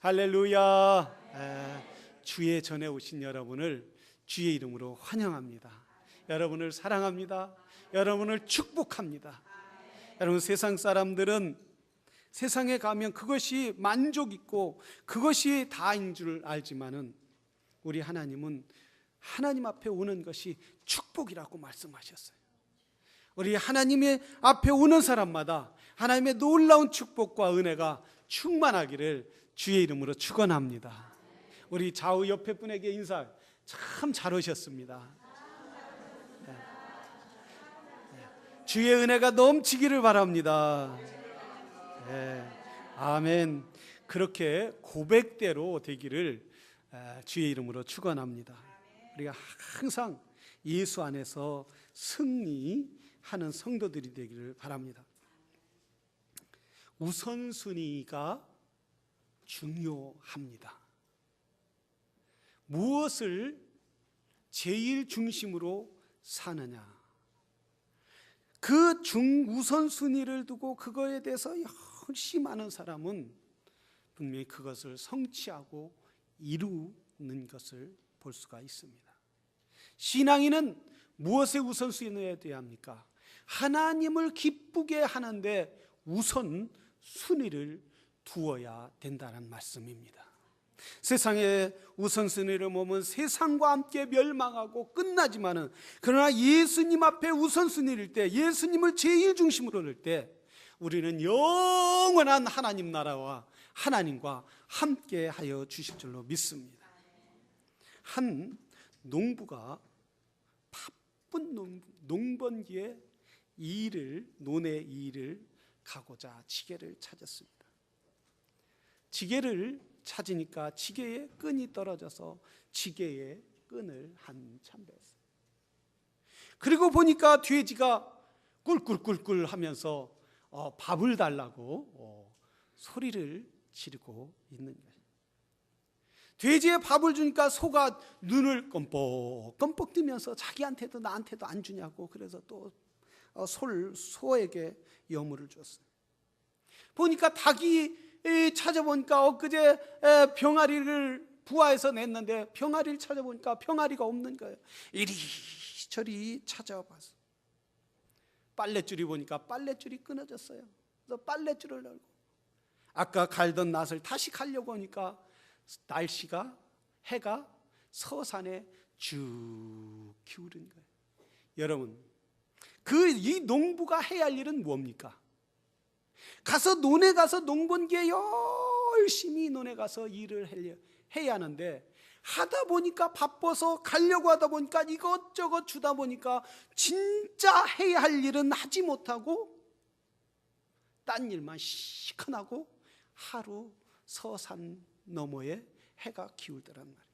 할렐루야. 주의 전에 오신 여러분을 주의 이름으로 환영합니다. 여러분을 사랑합니다. 여러분을 축복합니다. 여러분, 세상 사람들은 세상에 가면 그것이 만족 있고 그것이 다인 줄 알지만은 우리 하나님은 하나님 앞에 오는 것이 축복이라고 말씀하셨어요. 우리 하나님의 앞에 오는 사람마다 하나님의 놀라운 축복과 은혜가 충만하기를 주의 이름으로 축원합니다. 우리 좌우 옆에 분에게 인사, 참 잘 오셨습니다. 주의 은혜가 넘치기를 바랍니다. 아멘. 그렇게 고백대로 되기를 주의 이름으로 축원합니다. 우리가 항상 예수 안에서 승리하는 성도들이 되기를 바랍니다. 우선순위가 중요합니다. 무엇을 제일 중심으로 사느냐, 그 우선순위를 두고 그거에 대해서 열심히 사람은 분명히 그것을 성취하고 이루는 것을 볼 수가 있습니다. 신앙인은 무엇에 우선순위해야 합니까? 하나님을 기쁘게 하는데 우선순위를 두어야 된다는 말씀입니다. 세상의 우선순위를 보면 세상과 함께 멸망하고 끝나지만은, 그러나 예수님 앞에 우선순위일 때, 예수님을 제일 중심으로 할 때 우리는 영원한 하나님 나라와 하나님과 함께 하여 주실 줄로 믿습니다. 한 농부가 바쁜 농번기에 논의 일을 가고자 지게를 찾았습니다. 지게를 찾으니까 지게의 끈이 떨어져서 지게의 끈을 한참 뺐어요. 그리고 보니까 돼지가 꿀꿀꿀꿀 하면서 밥을 달라고 소리를 지르고 있는 거예요. 돼지에 밥을 주니까 소가 눈을 껌뻑껌뻑 뜨면서 자기한테도 나한테도 안 주냐고, 그래서 또 소에게 여물을 줬어요. 보니까 닭이 찾아보니까 엊그제 병아리를 부화해서 냈는데 병아리를 찾아보니까 병아리가 없는 거예요. 이리저리 찾아봐서 빨랫줄이 보니까 빨랫줄이 끊어졌어요. 그래서 빨랫줄을 열고 아까 갈던 낫을 다시 가려고 하니까 해가 서산에 쭉 기울은 거예요. 여러분, 이 농부가 해야 할 일은 뭡니까? 논에 가서 농번기에 열심히 논에 가서 일을 해야 하는데, 하다 보니까 바빠서 가려고 하다 보니까 이것저것 주다 보니까 진짜 해야 할 일은 하지 못하고 딴 일만 시큰하고 하루 서산 너머에 해가 기울더란 말이에요.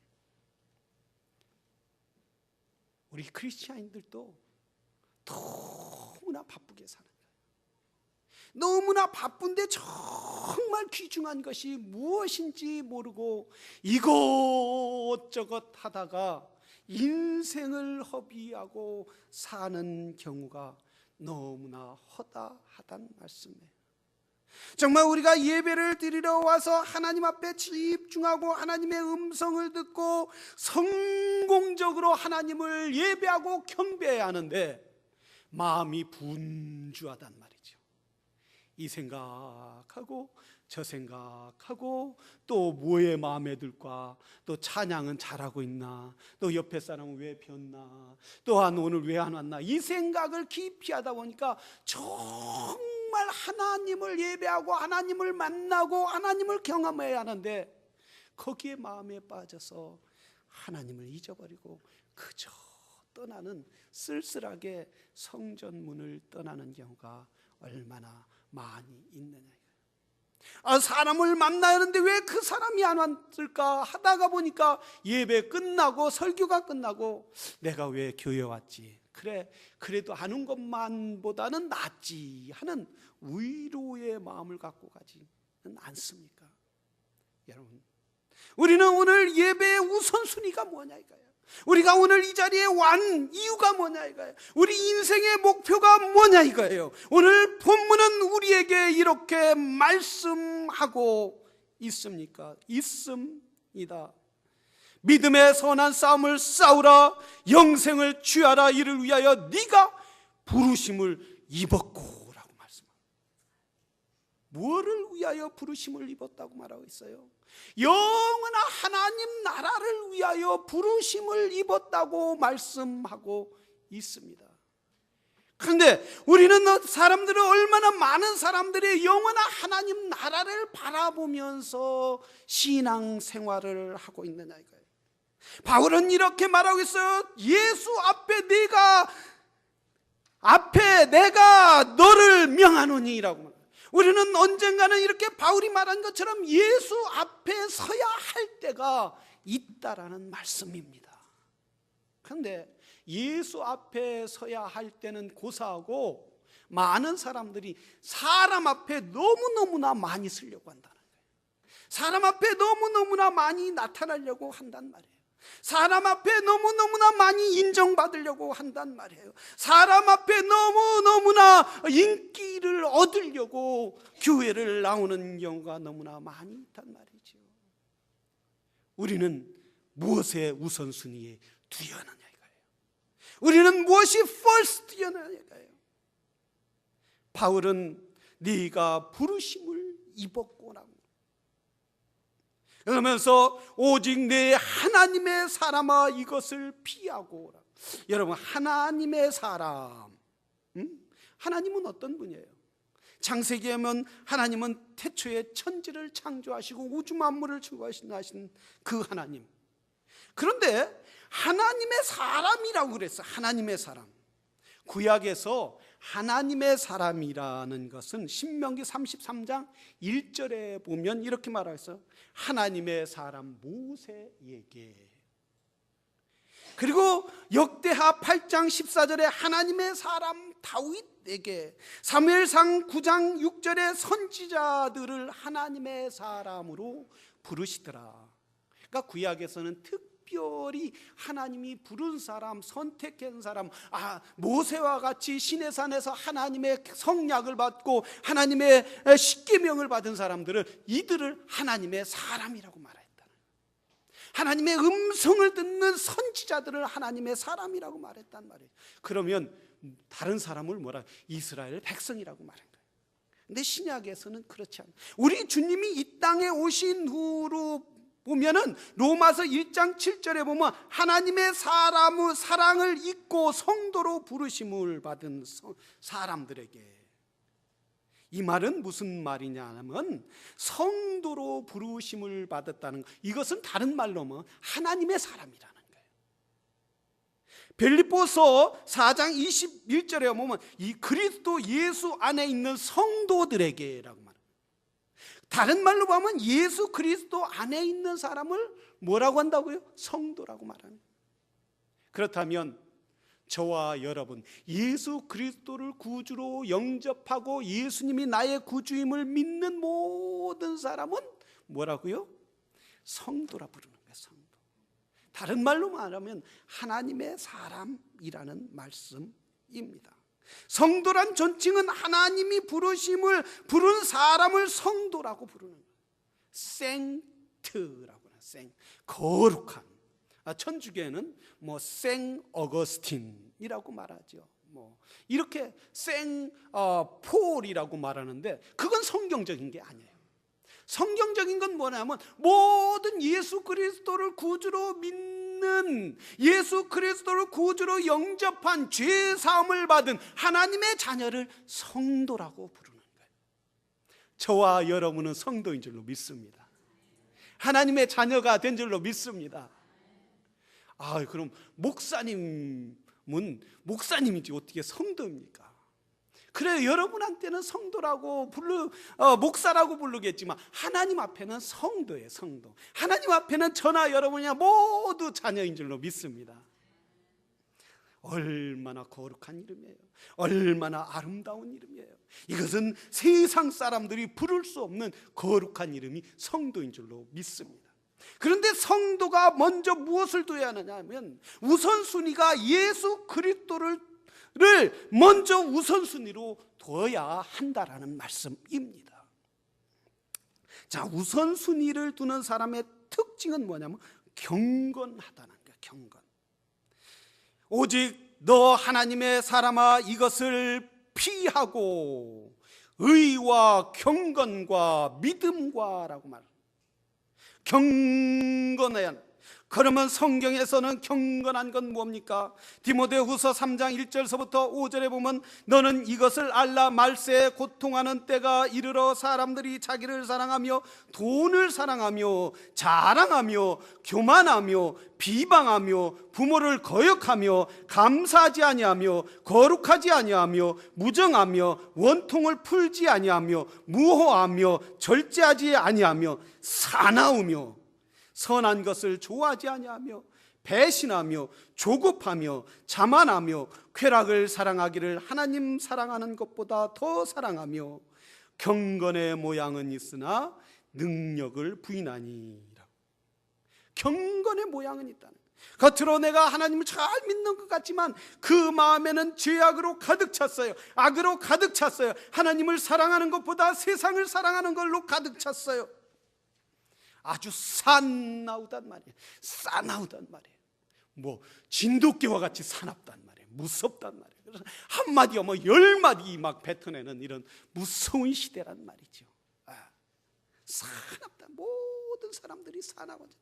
우리 크리스찬인들도 너무나 바쁘게 사는 거예요. 너무나 바쁜데 정말 귀중한 것이 무엇인지 모르고 이것저것 하다가 인생을 허비하고 사는 경우가 너무나 허다하단 말씀이에요. 정말 우리가 예배를 드리러 와서 하나님 앞에 집중하고 하나님의 음성을 듣고 성공적으로 하나님을 예배하고 경배해야 하는데 마음이 분주하단 말이죠. 이 생각하고 저 생각하고 또 뭐에 마음에 들까, 또 찬양은 잘하고 있나, 또 옆에 사람은 왜 변나, 또한 오늘 왜 안 왔나, 이 생각을 깊이 하다 보니까 정말 하나님을 예배하고 하나님을 만나고 하나님을 경험해야 하는데 거기에 마음에 빠져서 하나님을 잊어버리고 그저 떠나는, 쓸쓸하게 성전문을 떠나는 경우가 얼마나 많이 있느냐. 사람을 만나야 하는데 왜 그 사람이 안 왔을까 하다가 보니까 예배 끝나고 설교가 끝나고 내가 왜 교회 왔지, 그래도 아는 것만보다는 낫지 하는 위로의 마음을 갖고 가지는 않습니까? 여러분, 우리는 오늘 예배의 우선순위가 뭐냐 이거예요. 우리가 오늘 이 자리에 완 이유가 뭐냐 이거예요. 우리 인생의 목표가 뭐냐 이거예요. 오늘 본문은 우리에게 이렇게 말씀하고 있습니까? 있습니다. 믿음의 선한 싸움을 싸우라. 영생을 취하라. 이를 위하여 네가 부르심을 입었고 라고 말씀합니다. 무엇을 위하여 부르심을 입었다고 말하고 있어요? 영원한 하나님 나라를 위하여 부르심을 입었다고 말씀하고 있습니다. 그런데 우리는 사람들은 얼마나 많은 사람들이 영원한 하나님 나라를 바라보면서 신앙생활을 하고 있느냐 이거예요. 바울은 이렇게 말하고 있어요. 예수 앞에 내가 너를 명하노니라고 말해요. 우리는 언젠가는 이렇게 바울이 말한 것처럼 예수 앞에 서야 할 때가 있다라는 말씀입니다. 그런데 예수 앞에 서야 할 때는 고사하고 많은 사람들이 사람 앞에 너무너무나 많이 서려고 한다는 거예요. 사람 앞에 너무너무나 많이 나타나려고 한단 말이에요. 사람 앞에 너무너무나 많이 인정받으려고 한단 말이에요. 사람 앞에 너무너무나 인기를 얻으려고 교회를 나오는 경우가 너무나 많이 있단 말이죠. 우리는 무엇의 우선순위에 두어야 하느냐 이거예요. 우리는 무엇이 first이냐 이거예요. 바울은 네가 부르심을 입었고라고 그러면서 오직 내 하나님의 사람아 이것을 피하고. 여러분, 하나님의 사람, 하나님은 어떤 분이에요? 창세기에 보면 하나님은 태초에 천지를 창조하시고 우주 만물을 창조하신 그 하나님. 그런데 하나님의 사람이라고 그랬어요. 하나님의 사람. 구약에서 하나님의 사람이라는 것은 신명기 33장 1절에 보면 이렇게 말하였어요. 하나님의 사람 모세에게. 그리고 역대하 8장 14절에 하나님의 사람 다윗에게. 사무엘상 9장 6절에 선지자들을 하나님의 사람으로 부르시더라. 그러니까 구약에서는 특별히 하나님이 부른 사람, 선택한 사람, 모세와 같이 시내산에서 하나님의 성약을 받고 하나님의 십계명을 받은 사람들을 이들을 하나님의 사람이라고 말했다. 하나님의 음성을 듣는 선지자들을 하나님의 사람이라고 말했단 말이에요. 그러면 다른 사람을 뭐라? 이스라엘 백성이라고 말한 거예요. 근데 신약에서는 그렇지 않아요. 우리 주님이 이 땅에 오신 후로 보면은 로마서 1장 7절에 보면 하나님의 사랑을 잊고 성도로 부르심을 받은 사람들에게. 이 말은 무슨 말이냐 하면 성도로 부르심을 받았다는 것. 이것은 다른 말로 뭐 하나님의 사람이라는 거예요. 빌립보서 4장 21절에 보면 이 그리스도 예수 안에 있는 성도들에게라고 말합니다. 다른 말로 보면 예수 그리스도 안에 있는 사람을 뭐라고 한다고요? 성도라고 말하는. 그렇다면 저와 여러분, 예수 그리스도를 구주로 영접하고 예수님이 나의 구주임을 믿는 모든 사람은 뭐라고요? 성도라 부르는 거예요. 성도. 다른 말로 말하면 하나님의 사람이라는 말씀입니다. 성도란 존칭은 하나님이 부르심을 부른 사람을 성도라고 부르는 거예요. 생트라고 해요. 거룩한. 천주교에는 생 어거스틴이라고 말하죠. 이렇게 폴이라고 말하는데 그건 성경적인 게 아니에요. 성경적인 건 뭐냐면 모든 예수 그리스도를 구주로 믿는, 예수 그리스도를 구주로 영접한, 죄 사함을 받은 하나님의 자녀를 성도라고 부르는 거예요. 저와 여러분은 성도인 줄로 믿습니다. 하나님의 자녀가 된 줄로 믿습니다. 그럼 목사님은 목사님이지 어떻게 성도입니까? 그래, 여러분한테는 성도라고 목사라고 부르겠지만 하나님 앞에는 성도예요. 성도. 하나님 앞에는 저나 여러분이나 모두 자녀인 줄로 믿습니다. 얼마나 거룩한 이름이에요. 얼마나 아름다운 이름이에요. 이것은 세상 사람들이 부를 수 없는 거룩한 이름이 성도인 줄로 믿습니다. 그런데 성도가 먼저 무엇을 둬야 하느냐 하면 우선순위가 예수 그리스도를 먼저 우선순위로 둬야 한다라는 말씀입니다. 자, 우선순위를 두는 사람의 특징은 뭐냐면 경건하다는 거야. 경건. 오직 너 하나님의 사람아 이것을 피하고 의와 경건과 믿음과 라고 말합니다. 경건해야. 그러면 성경에서는 경건한 건 뭡니까? 디모데후서 3장 1절서부터 5절에 보면 너는 이것을 알라 말세에 고통하는 때가 이르러 사람들이 자기를 사랑하며 돈을 사랑하며 자랑하며 교만하며 비방하며 부모를 거역하며 감사하지 아니하며 거룩하지 아니하며 무정하며 원통을 풀지 아니하며 무호하며 절제하지 아니하며 사나우며 선한 것을 좋아하지 아니하며 배신하며 조급하며 자만하며 쾌락을 사랑하기를 하나님 사랑하는 것보다 더 사랑하며 경건의 모양은 있으나 능력을 부인하니. 경건의 모양은 있다는 거예요. 겉으로 내가 하나님을 잘 믿는 것 같지만 그 마음에는 죄악으로 가득 찼어요. 악으로 가득 찼어요. 하나님을 사랑하는 것보다 세상을 사랑하는 걸로 가득 찼어요. 아주 사나우단 말이에요. 싸나우단 말이에요. 뭐 진돗개와 같이 사납단 말이에요. 무섭단 말이에요. 그래서 한마디가 뭐 10마디 막 뱉어내는 이런 무서운 시대란 말이죠. 사납다. 모든 사람들이 사나워져.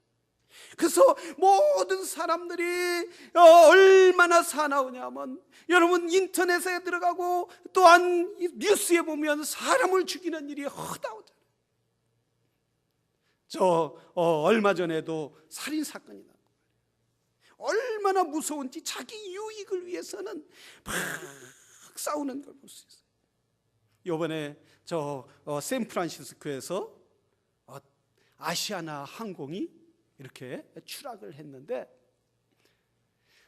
그래서 모든 사람들이 얼마나 사나우냐면 여러분 인터넷에 들어가고 또한 뉴스에 보면 사람을 죽이는 일이 허다하잖아요. 얼마 전에도 살인사건이 나고 얼마나 무서운지 자기 유익을 위해서는 막 싸우는 걸 볼 수 있어요. 이번에 샌프란시스코에서 아시아나 항공이 이렇게 추락을 했는데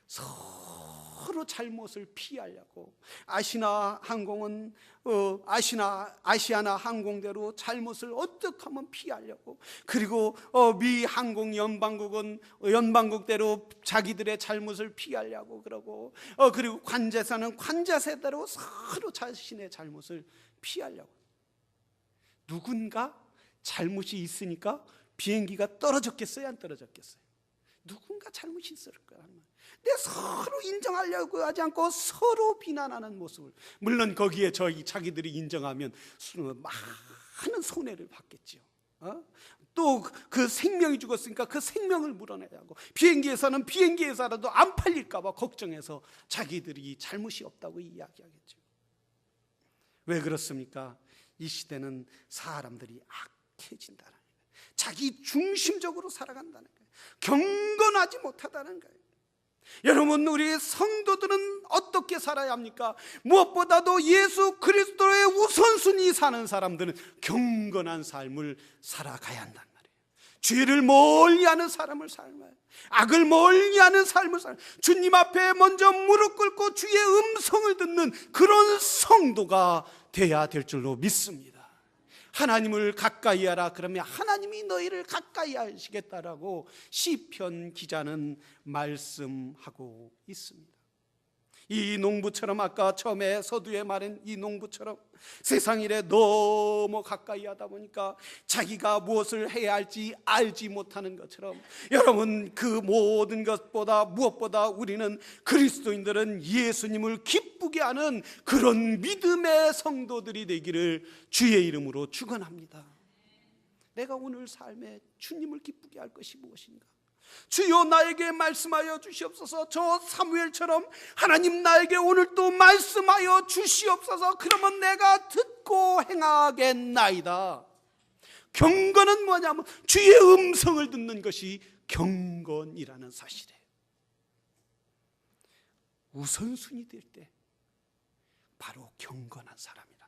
서로 잘못을 피하려고 아시아나 항공대로 잘못을 어떻게 하면 피하려고, 그리고 미 항공 연방국대로 자기들의 잘못을 피하려고 그러고, 그리고 관제사는 관제사대로 서로 자신의 잘못을 피하려고. 누군가 잘못이 있으니까 비행기가 떨어졌겠어요? 안 떨어졌겠어요? 누군가 잘못이 있을 거야. 근데 서로 인정하려고 하지 않고 서로 비난하는 모습을, 물론 거기에 자기들이 인정하면 많은 손해를 받겠죠. 또 그 생명이 죽었으니까 그 생명을 물어내야 하고, 비행기에서는 비행기에서라도 안 팔릴까 봐 걱정해서 자기들이 잘못이 없다고 이야기하겠죠. 왜 그렇습니까? 이 시대는 사람들이 악해진다는 거예요. 자기 중심적으로 살아간다는 거예요. 경건하지 못하다는 거예요. 여러분, 우리 성도들은 어떻게 살아야 합니까? 무엇보다도 예수 그리스도의 우선순위 사는 사람들은 경건한 삶을 살아가야 한단 말이에요. 죄를 멀리하는 삶을 살아야, 악을 멀리하는 삶을 살아야, 주님 앞에 먼저 무릎 꿇고 주의 음성을 듣는 그런 성도가 돼야 될 줄로 믿습니다. 하나님을 가까이 하라 그러면 하나님이 너희를 가까이 하시겠다라고 시편 기자는 말씀하고 있습니다. 이 농부처럼, 아까 처음에 서두에 말한 이 농부처럼 세상 일에 너무 가까이 하다 보니까 자기가 무엇을 해야 할지 알지 못하는 것처럼, 여러분, 그 모든 것보다 무엇보다 우리는 그리스도인들은 예수님을 기쁘게 하는 그런 믿음의 성도들이 되기를 주의 이름으로 축원합니다. 내가 오늘 삶에 주님을 기쁘게 할 것이 무엇인가? 주여 나에게 말씀하여 주시옵소서. 저 사무엘처럼 하나님 나에게 오늘 또 말씀하여 주시옵소서. 그러면 내가 듣고 행하겠나이다. 경건은 뭐냐면 주의 음성을 듣는 것이 경건이라는 사실이에요. 우선순위 될 때 바로 경건한 사람이라.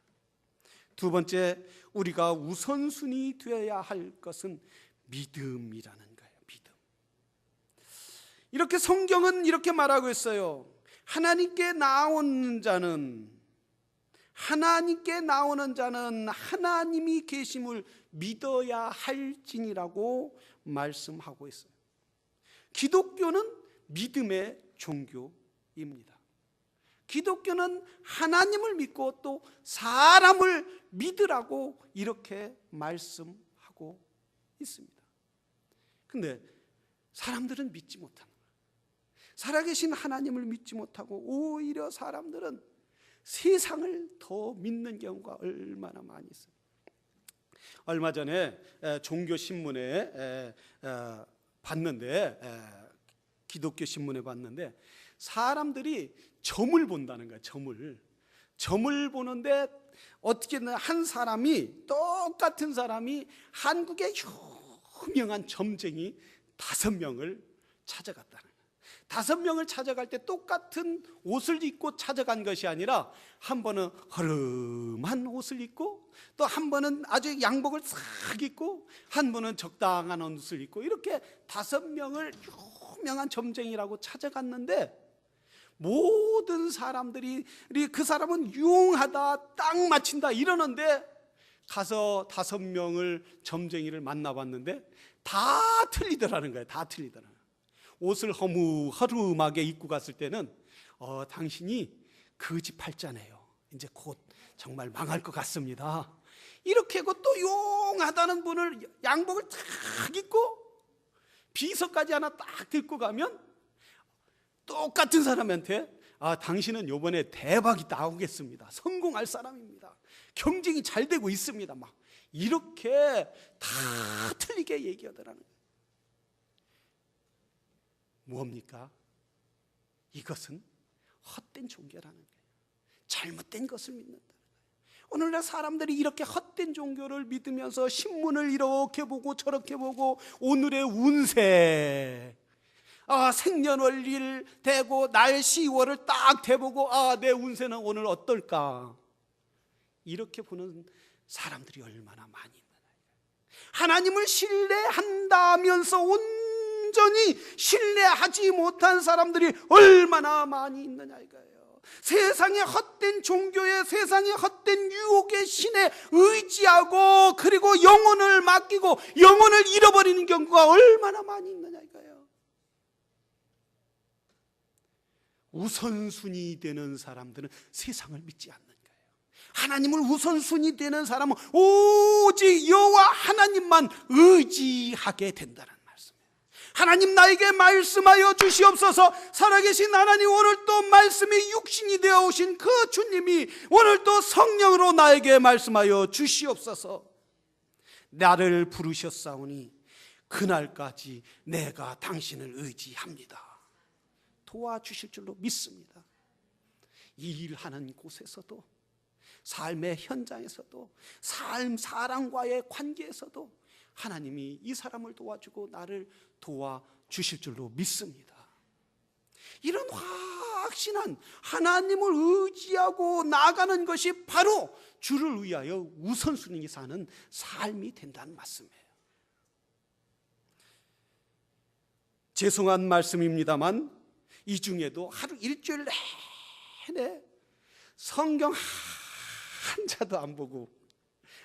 두 번째, 우리가 우선순위 되어야 할 것은 믿음이라는 거예요. 이렇게 성경은 이렇게 말하고 있어요. 하나님께 나오는 자는 하나님이 계심을 믿어야 할지니라고 말씀하고 있어요. 기독교는 믿음의 종교입니다. 기독교는 하나님을 믿고 또 사람을 믿으라고 이렇게 말씀하고 있습니다. 근데 사람들은 믿지 못하는 거예요. 살아계신 하나님을 믿지 못하고 오히려 사람들은 세상을 더 믿는 경우가 얼마나 많이 있어요. 얼마 전에 종교 신문에 봤는데, 기독교 신문에 봤는데, 사람들이 점을 본다는 거예요. 점을 보는데 어떻게 한 사람이, 똑같은 사람이 한국의 유명한 점쟁이 5명을 찾아갔다는 거예요. 5명을 찾아갈 때 똑같은 옷을 입고 찾아간 것이 아니라, 한 번은 허름한 옷을 입고, 또 한 번은 아주 양복을 싹 입고, 한 번은 적당한 옷을 입고, 이렇게 5명을 유명한 점쟁이라고 찾아갔는데, 모든 사람들이 그 사람은 유용하다, 딱 맞춘다 이러는데, 가서 5명을 점쟁이를 만나봤는데 다 틀리더라는 거예요. 다 틀리더라는 거예요. 옷을 허름하게 입고 갔을 때는 당신이 거짓팔자네요. 이제 곧 정말 망할 것 같습니다. 이렇게 하고, 또 용하다는 분을 양복을 딱 입고 비서까지 하나 딱 들고 가면 똑같은 사람한테 당신은 이번에 대박이 나오겠습니다. 성공할 사람입니다. 경쟁이 잘 되고 있습니다. 막 이렇게 다 틀리게 얘기하더라는 거예요. 뭡니까? 이것은 헛된 종교라는 거예요. 잘못된 것을 믿는다는 거예요. 오늘날 사람들이 이렇게 헛된 종교를 믿으면서 신문을 이렇게 보고 저렇게 보고, 오늘의 운세, 생년월일 대고 날 10월을 딱 대보고, 내 운세는 오늘 어떨까, 이렇게 보는 사람들이 얼마나 많이 있나요? 하나님을 신뢰한다면서 온전히 신뢰하지 못한 사람들이 얼마나 많이 있느냐 이거예요. 세상의 헛된 종교에, 세상의 헛된 유혹의 신에 의지하고, 그리고 영혼을 맡기고 영혼을 잃어버리는 경우가 얼마나 많이 있느냐 이거예요. 우선순위 되는 사람들은 세상을 믿지 않는 거예요. 하나님을 우선순위 되는 사람은 오직 여호와 하나님만 의지하게 된다는 말씀이에요. 하나님 나에게 말씀하여 주시옵소서. 살아계신 하나님, 오늘 또 말씀이 육신이 되어 오신 그 주님이 오늘 또 성령으로 나에게 말씀하여 주시옵소서. 나를 부르셨사오니 그날까지 내가 당신을 의지합니다. 도와주실 줄로 믿습니다. 이 일하는 곳에서도, 삶의 현장에서도, 사람과의 관계에서도 하나님이 이 사람을 도와주고 나를 도와주실 줄로 믿습니다. 이런 확신한 하나님을 의지하고 나아가는 것이 바로 주를 위하여 우선순위 사는 삶이 된다는 말씀이에요. 죄송한 말씀입니다만, 이 중에도 하루 일주일 내내 성경 한 자도 안 보고,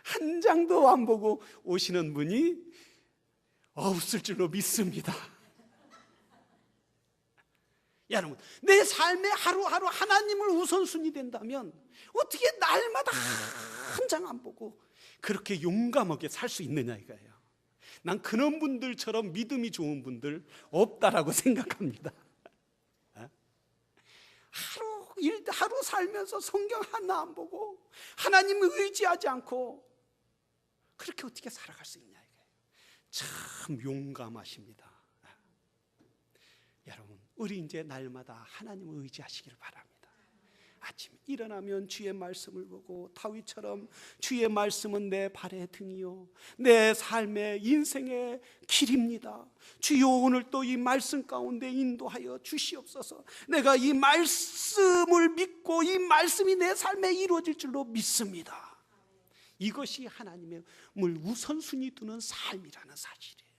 한 장도 안 보고 오시는 분이 없을 줄로 믿습니다. 여러분, 내 삶에 하루하루 하나님을 우선순위 된다면 어떻게 날마다 한 장 안 보고 그렇게 용감하게 살 수 있느냐 이거예요. 난 그런 분들처럼 믿음이 좋은 분들 없다라고 생각합니다. 하루 살면서 성경 하나 안 보고 하나님을 의지하지 않고 그렇게 어떻게 살아갈 수 있냐 이거예요. 참 용감하십니다. 여러분, 우리 이제 날마다 하나님을 의지하시기를 바랍니다. 아침 일어나면 주의 말씀을 보고, 다윗처럼 주의 말씀은 내 발의 등이요 내 삶의 인생의 길입니다. 주여, 오늘 또 이 말씀 가운데 인도하여 주시옵소서. 내가 이 말씀을 믿고 이 말씀이 내 삶에 이루어질 줄로 믿습니다. 이것이 하나님의 우선순위 두는 삶이라는 사실이에요.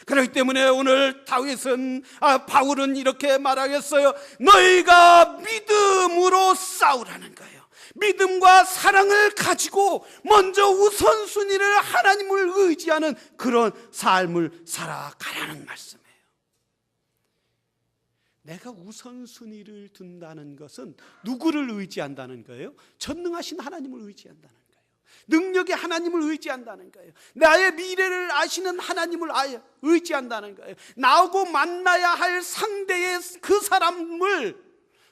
그렇기 때문에 오늘 바울은 이렇게 말하겠어요. 너희가 믿음으로 싸우라는 거예요. 믿음과 사랑을 가지고 먼저 우선순위를 하나님을 의지하는 그런 삶을 살아가라는 말씀이에요. 내가 우선순위를 둔다는 것은 누구를 의지한다는 거예요? 전능하신 하나님을 의지한다는 거예요. 능력의 하나님을 의지한다는 거예요. 나의 미래를 아시는 하나님을 의지한다는 거예요. 나하고 만나야 할 상대의 그 사람을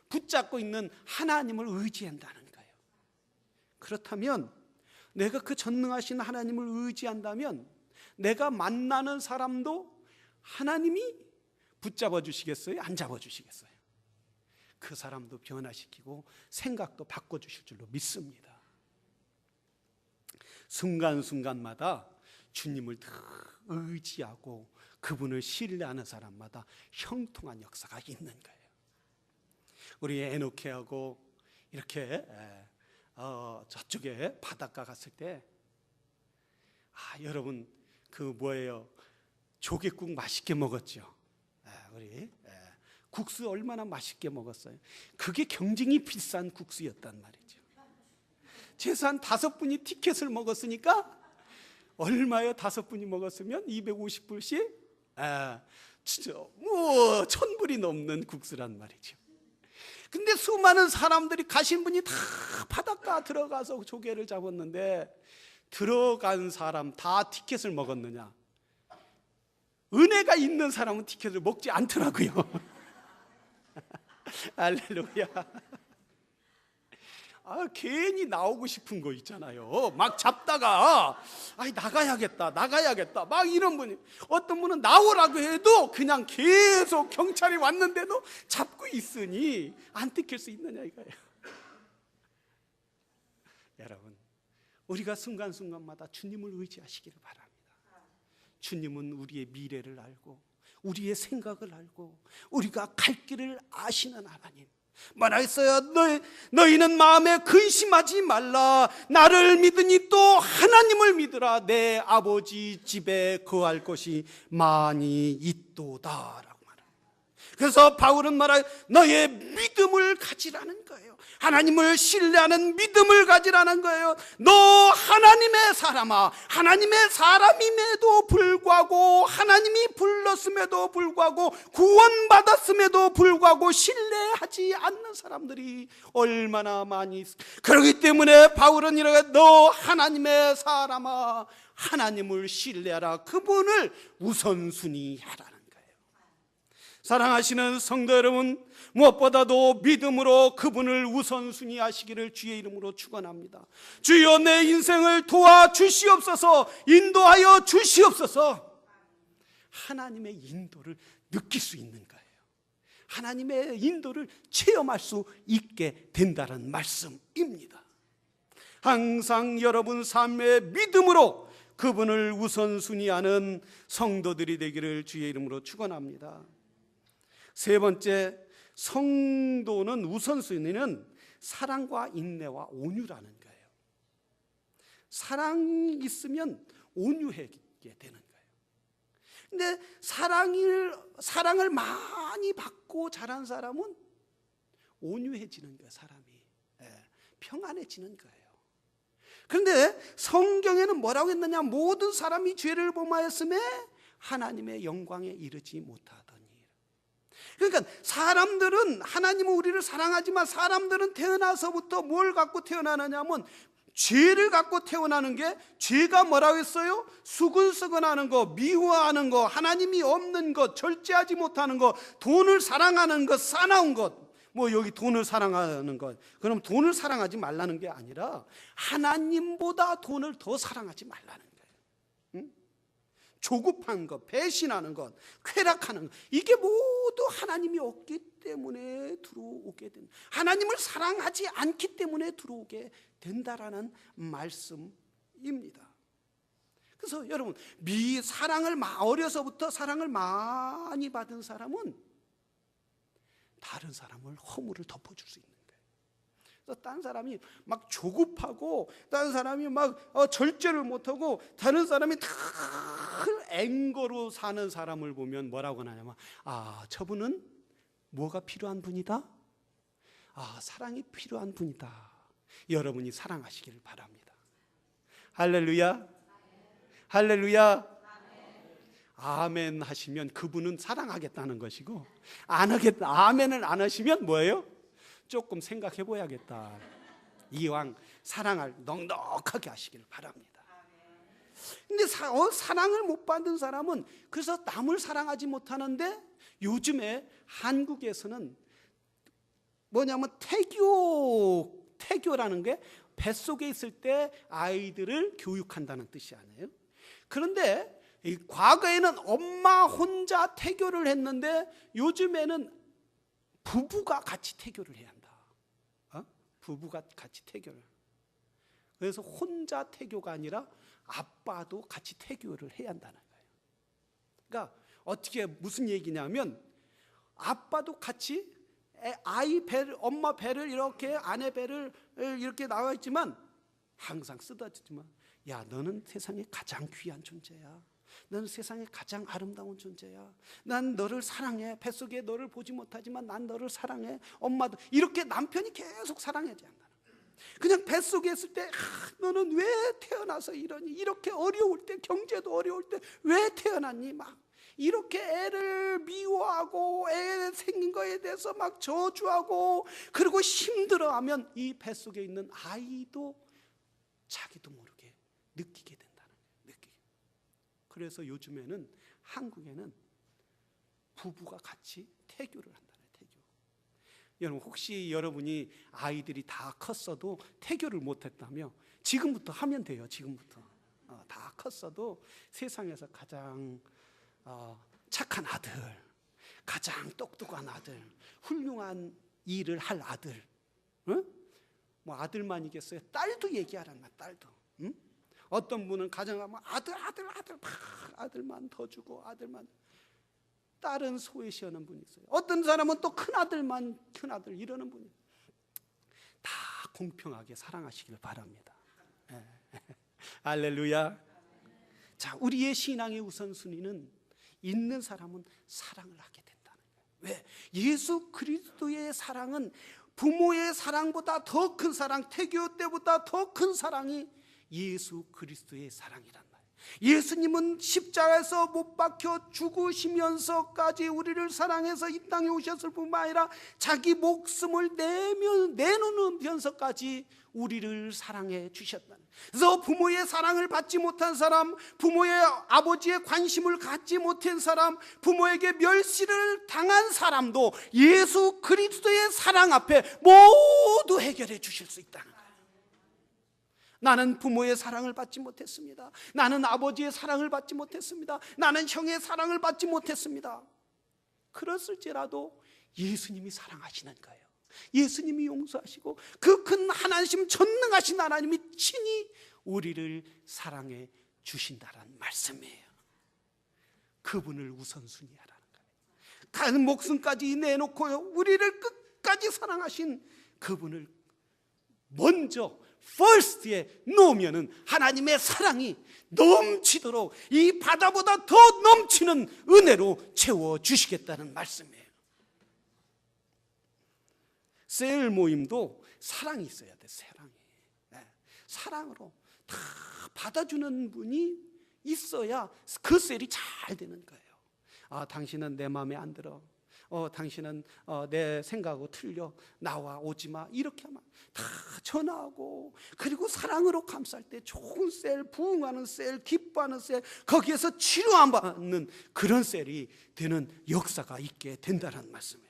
붙잡고 있는 하나님을 의지한다는 거예요. 그렇다면 내가 그 전능하신 하나님을 의지한다면 내가 만나는 사람도 하나님이 붙잡아 주시겠어요? 안 잡아 주시겠어요? 그 사람도 변화시키고 생각도 바꿔주실 줄로 믿습니다. 순간순간마다 주님을 더 의지하고 그분을 신뢰하는 사람마다 형통한 역사가 있는 거예요. 우리 에노케하고 이렇게 저쪽에 바닷가 갔을 때 여러분 그 뭐예요? 조개국 맛있게 먹었죠. 우리 국수 얼마나 맛있게 먹었어요. 그게 경쟁이 비싼 국수였단 말이죠. 최소한 5분이 티켓을 먹었으니까 얼마요? 5분이 먹었으면 250불씩? 진짜 뭐 1000불이 넘는 국수란 말이죠. 근데 수많은 사람들이 가신 분이 다 바닷가 들어가서 조개를 잡았는데 들어간 사람 다 티켓을 먹었느냐? 은혜가 있는 사람은 티켓을 먹지 않더라고요. 할렐루야. 괜히 나오고 싶은 거 있잖아요. 막 잡다가 나가야겠다 막 이런 분이, 어떤 분은 나오라고 해도 그냥 계속 경찰이 왔는데도 잡고 있으니 안 뜯길 수 있느냐 이거예요. 여러분, 우리가 순간순간마다 주님을 의지하시기를 바랍니다. 주님은 우리의 미래를 알고 우리의 생각을 알고 우리가 갈 길을 아시는 하나님. 말하였어요. 너희는 마음에 근심하지 말라. 나를 믿으니 또 하나님을 믿으라. 내 아버지 집에 거할 것이 많이 있도다 라고 말합니다. 그래서 바울은 말하여 너의 믿음을 가지라는 거예요. 하나님을 신뢰하는 믿음을 가지라는 거예요. 너 하나님의 사람아, 하나님의 사람임에도 불구하고, 하나님이 불렀음에도 불구하고, 구원받았음에도 불구하고 신뢰하지 않는 사람들이 얼마나 많이 있어. 그렇기 때문에 바울은 이렇게 너 하나님의 사람아, 하나님을 신뢰하라. 그분을 우선순위 하라는 거예요. 사랑하시는 성도 여러분, 무엇보다도 믿음으로 그분을 우선순위 하시기를 주의 이름으로 축원합니다. 주여, 내 인생을 도와주시옵소서, 인도하여 주시옵소서. 하나님의 인도를 느낄 수 있는 거예요. 하나님의 인도를 체험할 수 있게 된다는 말씀입니다. 항상 여러분 삶의 믿음으로 그분을 우선순위하는 성도들이 되기를 주의 이름으로 축원합니다. 세 번째, 성도는 우선순위는 사랑과 인내와 온유라는 거예요. 사랑이 있으면 온유하게 되는 거예요. 근데 사랑을 많이 받고 자란 사람은 온유해지는 거예요. 사람이 평안해지는 거예요. 그런데 성경에는 뭐라고 했느냐? 모든 사람이 죄를 범하였음에 하나님의 영광에 이르지 못하더니. 그러니까 사람들은, 하나님은 우리를 사랑하지만 사람들은 태어나서부터 뭘 갖고 태어나느냐면 죄를 갖고 태어나는 게, 죄가 뭐라고 했어요? 수근수근하는 거, 미워하는 거, 하나님이 없는 것, 절제하지 못하는 것, 돈을 사랑하는 것, 싸나운 것. 뭐 여기 돈을 사랑하는 것, 그럼 돈을 사랑하지 말라는 게 아니라 하나님보다 돈을 더 사랑하지 말라는 거예요. 조급한 것, 배신하는 것, 쾌락하는 것, 이게 모두 하나님이 없기 때문에 들어오게 된다. 하나님을 사랑하지 않기 때문에 들어오게 된다라는 말씀입니다. 그래서 여러분, 어려서부터 사랑을 많이 받은 사람은 다른 사람을 허물을 덮어줄 수 있는 거예요. 그래서 다른 사람이 막 조급하고, 다른 사람이 막 절제를 못하고, 다른 사람이 다 앵거로 사는 사람을 보면 뭐라고 하냐면, 저분은 뭐가 필요한 분이다? 사랑이 필요한 분이다. 여러분이 사랑하시기를 바랍니다. 할렐루야, 할렐루야. 아멘 하시면 그분은 사랑하겠다는 것이고, 안 하겠다, 아멘을 안 하시면 뭐예요? 조금 생각해 봐야겠다. 이왕 사랑을 넉넉하게 하시길 바랍니다. 근데 사랑을 못 받은 사람은 그래서 남을 사랑하지 못하는데, 요즘에 한국에서는 뭐냐면 태교라는 게 뱃속에 있을 때 아이들을 교육한다는 뜻이 아니에요. 그런데 과거에는 엄마 혼자 태교를 했는데 요즘에는 부부가 같이 태교를 해야 한다. 부부가 같이 태교를. 그래서 혼자 태교가 아니라 아빠도 같이 태교를 해야 한다는 거예요. 그러니까 어떻게 무슨 얘기냐면, 아빠도 같이 아이 배를, 엄마 배를 이렇게, 아내 배를 이렇게 나와 있지만 항상 쓰다듬지만, 야, 너는 세상에 가장 귀한 존재야. 너는 세상에 가장 아름다운 존재야. 난 너를 사랑해. 뱃속에 너를 보지 못하지만 난 너를 사랑해. 엄마도. 이렇게 남편이 계속 사랑해줘야 한다는 거예요. 그냥 뱃속에 있을 때, 너는 왜 태어나서 이러니? 이렇게 어려울 때, 경제도 어려울 때 왜 태어났니? 막 이렇게 애를 미워하고 애 생긴 거에 대해서 막 저주하고, 그리고 힘들어하면 이 뱃속에 있는 아이도 자기도 모르게 느끼게 된다는 거예요. 그래서 요즘에는 한국에는 부부가 같이 태교를 한다는 거예요. 태교. 여러분, 혹시 여러분이 아이들이 다 컸어도 태교를 못했다며 지금부터 하면 돼요. 지금부터 다 컸어도 세상에서 가장 착한 아들, 가장 똑똑한 아들, 훌륭한 일을 할 아들, 뭐 아들만이겠어요? 딸도 얘기하라는 거야. 딸도. 어떤 분은 가정하면 아들 막 아들만 더 주고, 아들만. 딸은 소외시하는 분이 있어요. 어떤 사람은 또 큰아들만, 큰아들 이러는 분이. 다 공평하게 사랑하시길 바랍니다. 할렐루야. 자, 우리의 신앙의 우선순위는 있는 사람은 사랑을 하게 된다는 거예요. 왜? 예수 그리스도의 사랑은 부모의 사랑보다 더 큰 사랑, 태교 때보다 더 큰 사랑이 예수 그리스도의 사랑이란 말이에요. 예수님은 십자가에서 못 박혀 죽으시면서까지 우리를 사랑해서 이 땅에 오셨을 뿐만 아니라 자기 목숨을 내놓으면서까지 우리를 사랑해 주셨다는 거예요. 그래서 부모의 사랑을 받지 못한 사람, 부모의 아버지의 관심을 갖지 못한 사람, 부모에게 멸시를 당한 사람도 예수 그리스도의 사랑 앞에 모두 해결해 주실 수 있다는 거예요. 나는 부모의 사랑을 받지 못했습니다. 나는 아버지의 사랑을 받지 못했습니다. 나는 형의 사랑을 받지 못했습니다. 그랬을지라도 예수님이 사랑하시는 거예요. 예수님이 용서하시고 그 큰 하나님, 전능하신 하나님이 친히 우리를 사랑해 주신다는 말씀이에요. 그분을 우선순위하라는 거예요. 간 목숨까지 내놓고요, 우리를 끝까지 사랑하신 그분을 먼저 first에 놓으면은 하나님의 사랑이 넘치도록 이 바다보다 더 넘치는 은혜로 채워 주시겠다는 말씀이에요. 셀 모임도 사랑이 있어야 돼. 사랑이. 사랑으로 다 받아주는 분이 있어야 그 셀이 잘 되는 거예요. 당신은 내 마음에 안 들어. 당신은 내 생각하고 틀려. 나와 오지마. 이렇게 하면 다 전화하고, 그리고 사랑으로 감쌀 때 좋은 셀, 부흥하는 셀, 기뻐하는 셀, 거기에서 치료 안 받는 그런 셀이 되는 역사가 있게 된다는 말씀이에요.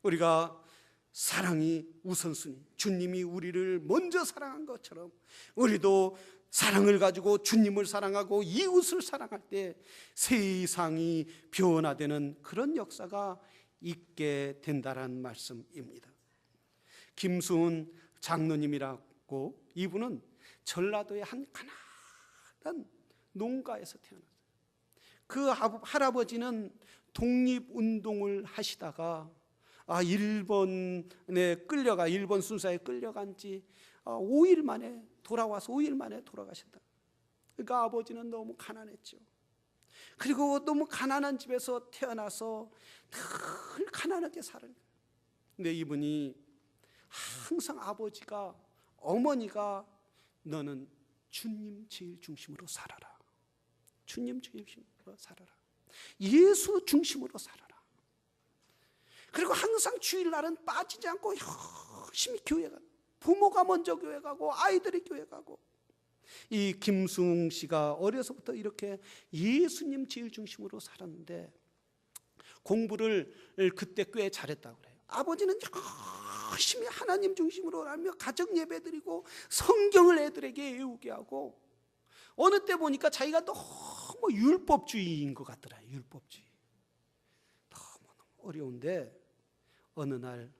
우리가 사랑이 우선순위, 주님이 우리를 먼저 사랑한 것처럼 우리도 사랑을 가지고 주님을 사랑하고 이웃을 사랑할 때 세상이 변화되는 그런 역사가 있게 된다는 말씀입니다. 김수훈 장로님이라고, 이분은 전라도의 한 가난한 농가에서 태어났어요. 그 할아버지는 독립운동을 하시다가 일본에 끌려가, 일본 순사에 끌려간 지 5일 만에 돌아와서 5일 만에 돌아가셨다. 그러니까 아버지는 너무 가난했죠. 그리고 너무 가난한 집에서 태어나서 늘 가난하게 살아요. 근데 이분이 항상 아버지가, 어머니가 너는 주님 제일 중심으로 살아라. 주님 제일 중심으로 살아라. 예수 중심으로 살아라. 그리고 항상 주일날은 빠지지 않고 열심히 교회 가. 부모가 먼저 교회 가고 아이들이 교회 가고. 이 김승웅 씨가 어려서부터 이렇게 예수님 제일 중심으로 살았는데 공부를 그때 꽤 잘했다고 그래요. 아버지는 열심히 하나님 중심으로 살며 가정 예배 드리고 성경을 애들에게 외우게 하고, 어느 때 보니까 자기가 너무 율법주의인 것 같더라고요. 율법주의. 너무 어려운데 어느 날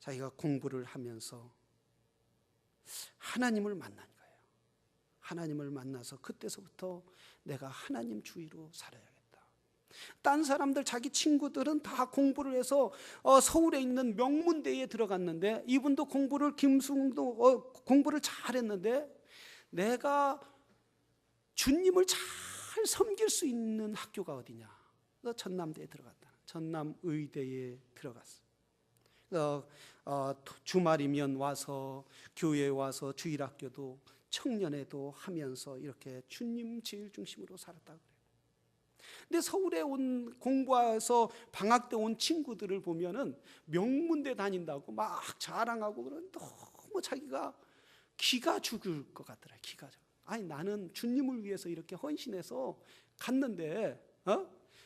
자기가 공부를 하면서 하나님을 만난 거예요. 하나님을 만나서 그때서부터 내가 하나님 주의로 살아야겠다. 딴 사람들, 자기 친구들은 다 공부를 해서 서울에 있는 명문대에 들어갔는데, 이분도 김승웅도 공부를 잘했는데, 내가 주님을 잘 섬길 수 있는 학교가 어디냐? 그래서 전남대에 들어갔다. 전남의대에 들어갔어. 주말이면 와서 교회에 와서 주일학교도 청년회도 하면서 이렇게 주님 제일 중심으로 살았다고 그래요. 근데 서울에 온 공부해서 방학 때 온 친구들을 보면은 명문대 다닌다고 막 자랑하고 그러는, 너무 자기가 기가 죽을 것 같더라. 기가 죽을. 아니 나는 주님을 위해서 이렇게 헌신해서 갔는데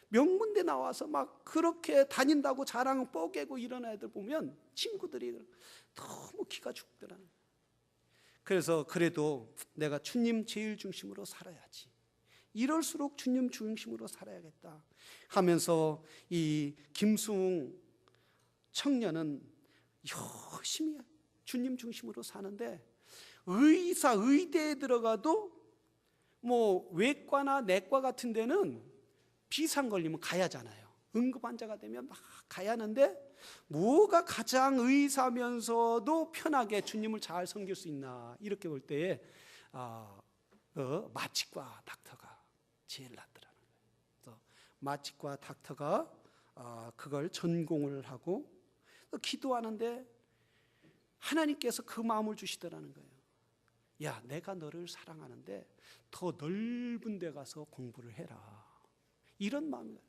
명문대 나와서 막 그렇게 다닌다고 자랑 뻐개고 이런 애들 보면 친구들이 너무 기가 죽더라는 거예요. 그래서 그래도 내가 주님 제일 중심으로 살아야지, 이럴수록 주님 중심으로 살아야겠다 하면서 이 김승웅 청년은 열심히 주님 중심으로 사는데, 의대에 들어가도 뭐 외과나 내과 같은 데는 비상 걸리면 가야 하잖아요. 응급환자가 되면 막 가야 하는데, 뭐가 가장 의사면서도 편하게 주님을 잘 섬길 수 있나, 이렇게 볼 때에 마취과 닥터가 제일 낫더라는 거예요. 그래서 마취과 닥터가 그걸 전공을 하고 기도하는데 하나님께서 그 마음을 주시더라는 거예요. 야, 내가 너를 사랑하는데 더 넓은 데 가서 공부를 해라, 이런 마음이에요.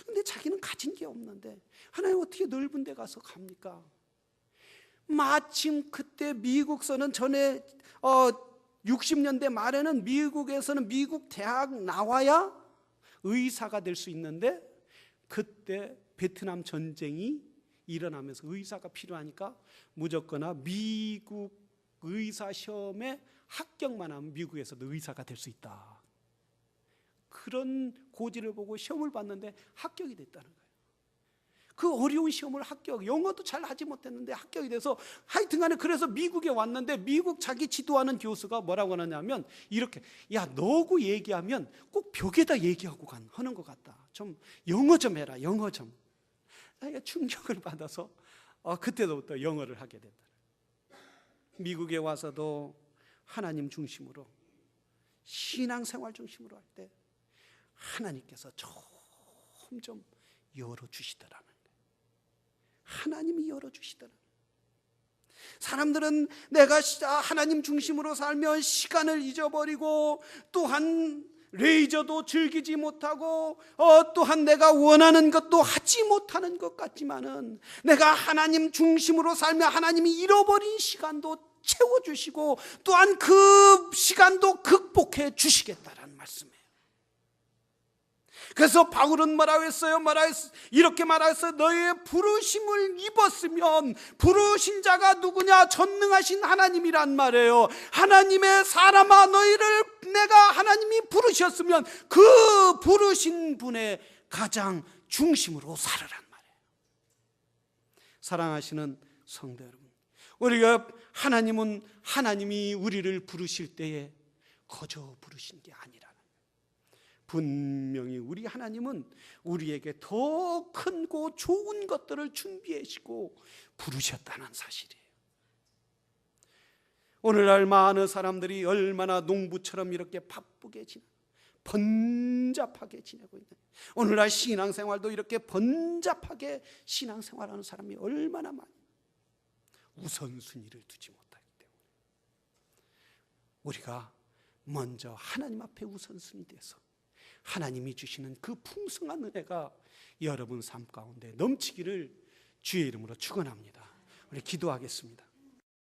근데 자기는 가진 게 없는데 하나님 어떻게 넓은 데 가서 갑니까? 마침 그때 미국서는 전에 60년대 말에는 미국에서는 미국 대학 나와야 의사가 될 수 있는데, 그때 베트남 전쟁이 일어나면서 의사가 필요하니까 무조건 미국 의사 시험에 합격만 하면 미국에서도 의사가 될 수 있다, 그런 고지를 보고 시험을 봤는데 합격이 됐다는 거예요. 그 어려운 시험을 영어도 잘 하지 못했는데 합격이 돼서, 하여튼간에 그래서 미국에 왔는데, 미국 자기 지도하는 교수가 뭐라고 하느냐면 이렇게, 야, 너고 얘기하면 꼭 벽에다 얘기하고 하는 것 같다, 좀 영어 좀 해라, 영어 좀. 자기가 충격을 받아서 그때부터 영어를 하게 됐다. 미국에 와서도 하나님 중심으로 신앙생활 중심으로 할 때 하나님께서 점점 열어주시더라는 거예요. 하나님이 열어주시더라는 거예요. 사람들은 내가 하나님 중심으로 살면 시간을 잊어버리고, 또한 레이저도 즐기지 못하고 또한 내가 원하는 것도 하지 못하는 것 같지만은, 내가 하나님 중심으로 살면 하나님이 잃어버린 시간도 채워주시고 또한 그 시간도 극복해 주시겠다라는 말씀이에요. 그래서 바울은 뭐라고 했어요? 이렇게 말했어요. 너의 부르심을 입었으면, 부르신 자가 누구냐? 전능하신 하나님이란 말이에요. 하나님의 사람아, 너희를 내가 하나님이 부르셨으면 그 부르신 분의 가장 중심으로 살으란 말이에요. 사랑하시는 성도 여러분, 우리가 하나님이 우리를 부르실 때에 거저 부르신 게 아니라는 거예요. 분명히 우리 하나님은 우리에게 더 크고 좋은 것들을 준비하시고 부르셨다는 사실이에요. 오늘날 많은 사람들이 얼마나 농부처럼 이렇게 바쁘게 번잡하게 지내고 있는, 오늘날 신앙생활도 이렇게 번잡하게 신앙생활하는 사람이 얼마나 많이, 우선순위를 두지 못하기 때문에 우리가 먼저 하나님 앞에 우선순위 돼서 하나님이 주시는 그 풍성한 은혜가 여러분 삶 가운데 넘치기를 주의 이름으로 축원합니다. 우리 기도하겠습니다.